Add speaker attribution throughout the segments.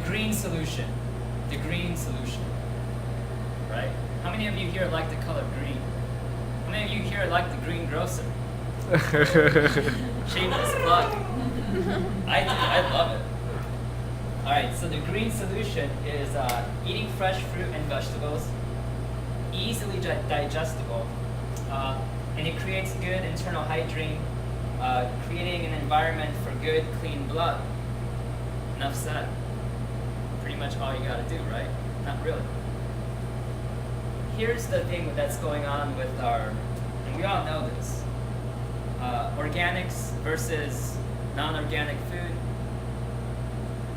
Speaker 1: green solution. The green solution. Right? How many of you here like the color green? How many of you here like the green grocer? Shameless plug. I do. I love it. Alright, so the green solution is eating fresh fruit and vegetables, easily digestible, and it creates good internal hygiene, creating an environment for good, clean blood. Enough said. Pretty much all you gotta do, right? Not really. Here's the thing that's going on with our, and we all know this, organics versus non-organic food.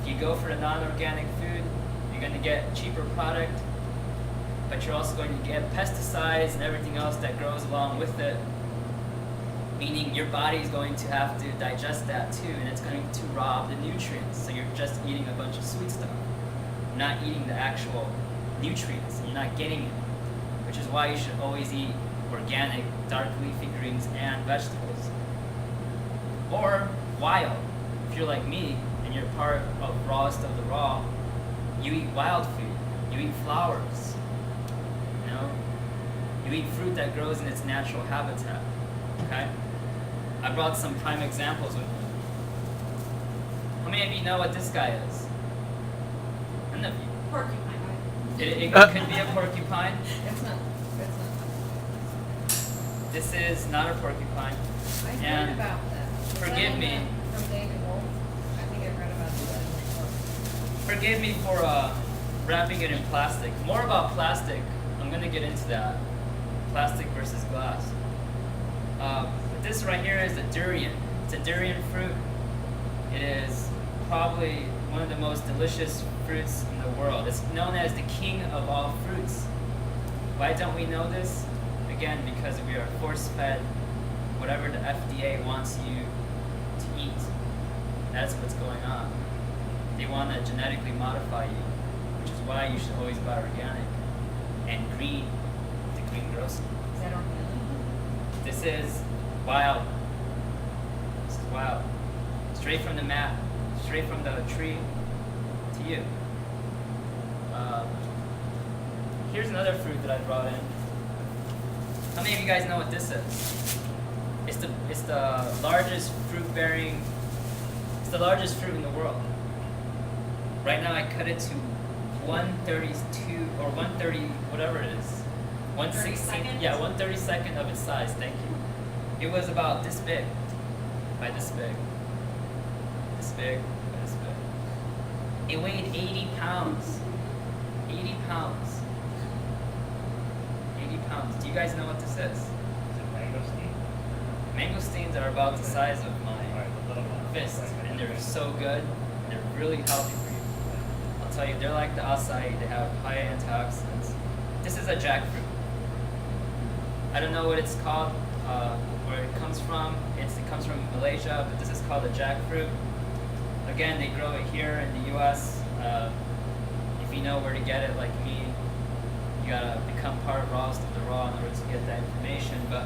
Speaker 1: If you go for the non-organic food, you're going to get cheaper product, but you're also going to get pesticides and everything else that grows along with it, meaning your body is going to have to digest that too, and it's going to rob the nutrients. So you're just eating a bunch of sweet stuff. You're not eating the actual nutrients, and you're not getting it, which is why you should always eat organic, dark leafy greens and vegetables. Or wild. If you're like me, and you're part of rawest of the raw, you eat wild food. You eat flowers. You know? You eat fruit that grows in its natural habitat. Okay? I brought some prime examples with me. How many of you know what this guy is? None of you.
Speaker 2: Porcupine.
Speaker 1: It could be a porcupine.
Speaker 2: It's not.
Speaker 1: This is not a porcupine.
Speaker 2: I heard
Speaker 1: And
Speaker 2: about that.
Speaker 1: forgive me.
Speaker 2: From David Wolf. I think I read about that before.
Speaker 1: Forgive me for wrapping it in plastic. More about plastic. I'm going to get into that. Plastic versus glass. But this right here is a durian. It's a durian fruit. It is probably one of the most delicious fruits in the world. It's known as the king of all fruits. Why don't we know this? Again, because we are force-fed whatever the FDA wants you to eat. That's what's going on. They want to genetically modify you, which is why you should always buy organic and green, the green grocery.
Speaker 2: Is that organic?
Speaker 1: This is wild. This is wild. Straight from the mat, straight from the tree to you. Here's another fruit that I brought in. How many of you guys know what this is? It's the largest fruit bearing. It's the largest fruit in the world. Right now, I cut it to 1/32 or 1/30, whatever it is. 1/16. Yeah, 1/32 of its size. Thank you. It was about this big, by this big, this big, by this big. It weighed 80 pounds. 80 pounds. 80 pounds. Do you guys know what this is?
Speaker 3: Is it mangosteen?
Speaker 1: Mangosteens are about the size of my
Speaker 3: Alright, the little one.
Speaker 1: fist,
Speaker 3: Right.
Speaker 1: and they're so good. They're really healthy for you. I'll tell you, they're like the acai. They have high antioxidants. This is a jackfruit. I don't know what it's called, where it comes from. It comes from Malaysia, but this is called a jackfruit. Again, they grow it here in the U.S. If you know where to get it, like me, you gotta become part of Rawest of the Raw in order to get that information. But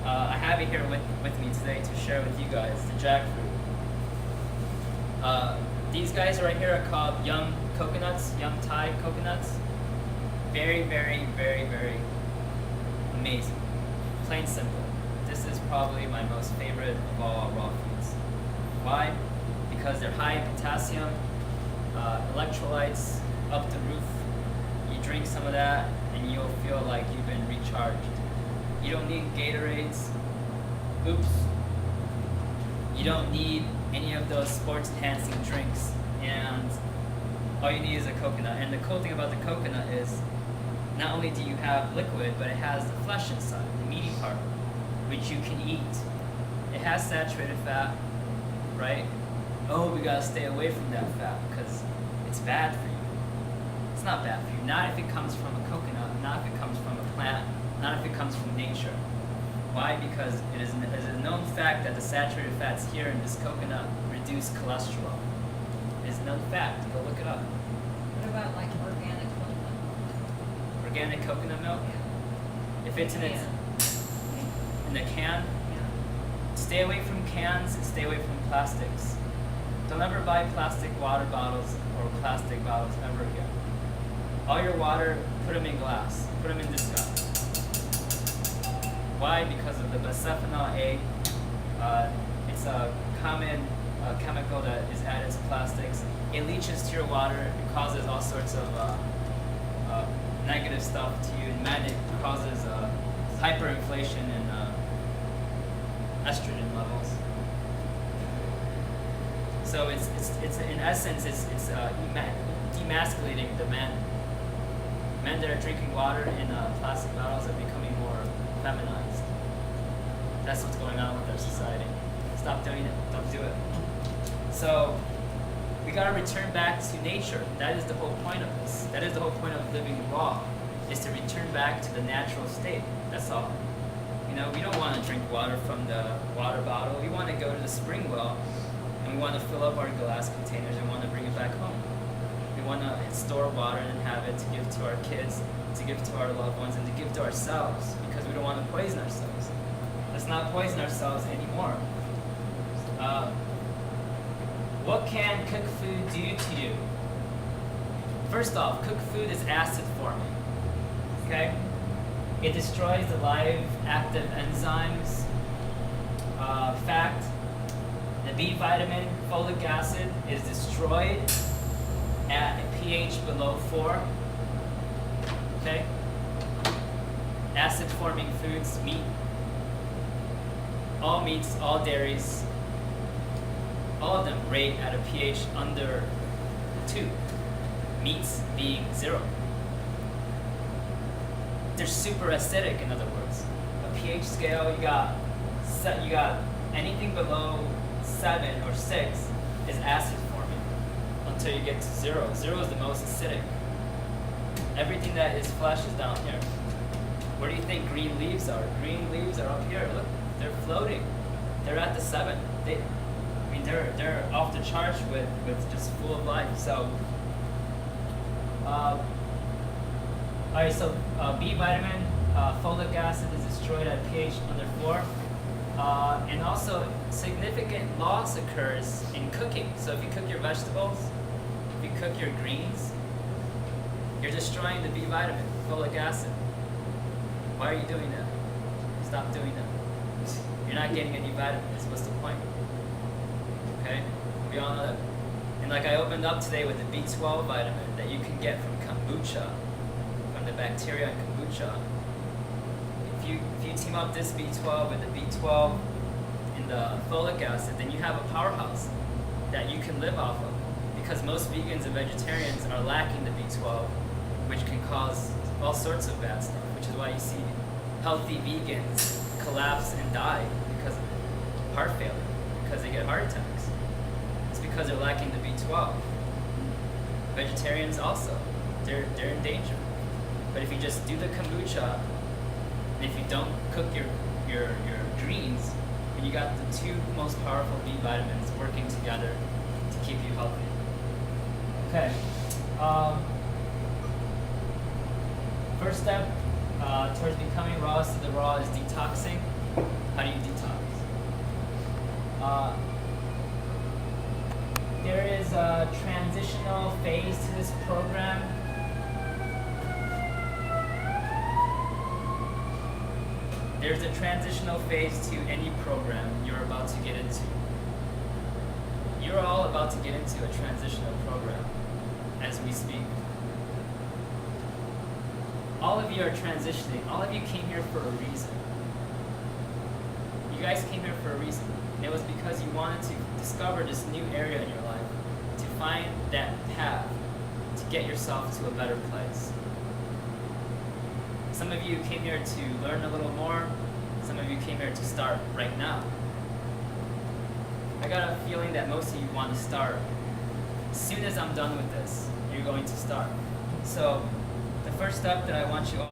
Speaker 1: I have it here with me today to share with you guys the jackfruit. These guys right here are called young coconuts, young Thai coconuts. Very, very, very, very amazing. Plain simple. This is probably my most favorite of all raw foods. Why? Because they're high in potassium, electrolytes up the roof. You drink some of that and you'll feel like you've been recharged. You don't need Gatorades. Oops. You don't need any of those sports enhancing drinks, and all you need is a coconut. And the cool thing about the coconut is not only do you have liquid, but it has the flesh inside, the meaty part, which you can eat. It has saturated fat, right? Oh, we gotta stay away from that fat because it's bad for you. It's not bad for you. Not if it comes from a coconut, not if it comes from a plant, not if it comes from nature. Why? Because it is a known fact that the saturated fats here in this coconut reduce cholesterol. It is a known fact. Go look it up.
Speaker 2: What about like organic coconut?
Speaker 1: Organic coconut milk.
Speaker 2: Yeah.
Speaker 1: If it's in the can,
Speaker 2: Yeah.
Speaker 1: stay away from cans and stay away from plastics. Don't ever buy plastic water bottles or plastic bottles ever again. All your water, put them in glass. Put them in this cup. Why? Because of the bisphenol A. It's a common chemical that is added to plastics. It leaches to your water. It causes all sorts of negative stuff to you. And it causes hyperinflation and estrogen levels. So it's in essence it's demasculating the men. Men that are drinking water in plastic bottles are becoming more feminized. That's what's going on with our society. Stop doing it. Don't do it. So we gotta return back to nature. That is the whole point of this. That is the whole point of living raw, is to return back to the natural state. That's all. You know, we don't want to drink water from the water bottle. We want to go to the spring well, and we want to fill up our glass containers and want to bring it back home. We want to store water and have it to give to our kids, to give to our loved ones, and to give to ourselves, because we don't want to poison ourselves. Let's not poison ourselves anymore. What can cooked food do to you? First off, cooked food is acid forming. Okay? It destroys the live active enzymes. Fact, the B vitamin, folic acid, is destroyed at a pH below 4. Okay? Acid forming foods, meat, all meats, all dairies, all of them rate at a pH under 2. Meats being 0. They're super acidic, in other words. A pH scale, you got anything below 7 or 6 is acid forming until you get to 0. 0 is the most acidic. Everything that is flesh is down here. Where do you think green leaves are? Green leaves are up here. Look, they're floating. They're at the 7. They're off the charts with just full of life. So, alright. So B vitamin, folic acid is destroyed at pH under 4, and also significant loss occurs in cooking. So if you cook your vegetables, if you cook your greens, you're destroying the B vitamin, folic acid. Why are you doing that? Stop doing that. You're not getting any vitamins. What's the point? Okay? We all know that. And like I opened up today with the B12 vitamin that you can get from kombucha, from the bacteria in kombucha. If you team up this B12 with the B12 and the folic acid, then you have a powerhouse that you can live off of. Because most vegans and vegetarians are lacking the B12, which can cause all sorts of bad stuff, which is why you see healthy vegans collapse and die because of heart failure, because they get heart attacks. It's because they're lacking the B12. Vegetarians also, they're in danger. But if you just do the kombucha, and if you don't cook your greens, then you got the 2 most powerful B vitamins working together to keep you healthy. Okay. First step towards becoming raw to the raw is detoxing. How do you detox? There is a transitional phase to this program. There's a transitional phase to any program you're about to get into. You're all about to get into a transitional program as we speak. All of you are transitioning. All of you came here for a reason. You guys came here for a reason. And it was because you wanted to discover this new area in your life, to find that path, to get yourself to a better place. Some of you came here to learn a little more. Some of you came here to start right now. I got a feeling that most of you want to start. As soon as I'm done with this, you're going to start. So, the first step that I want you all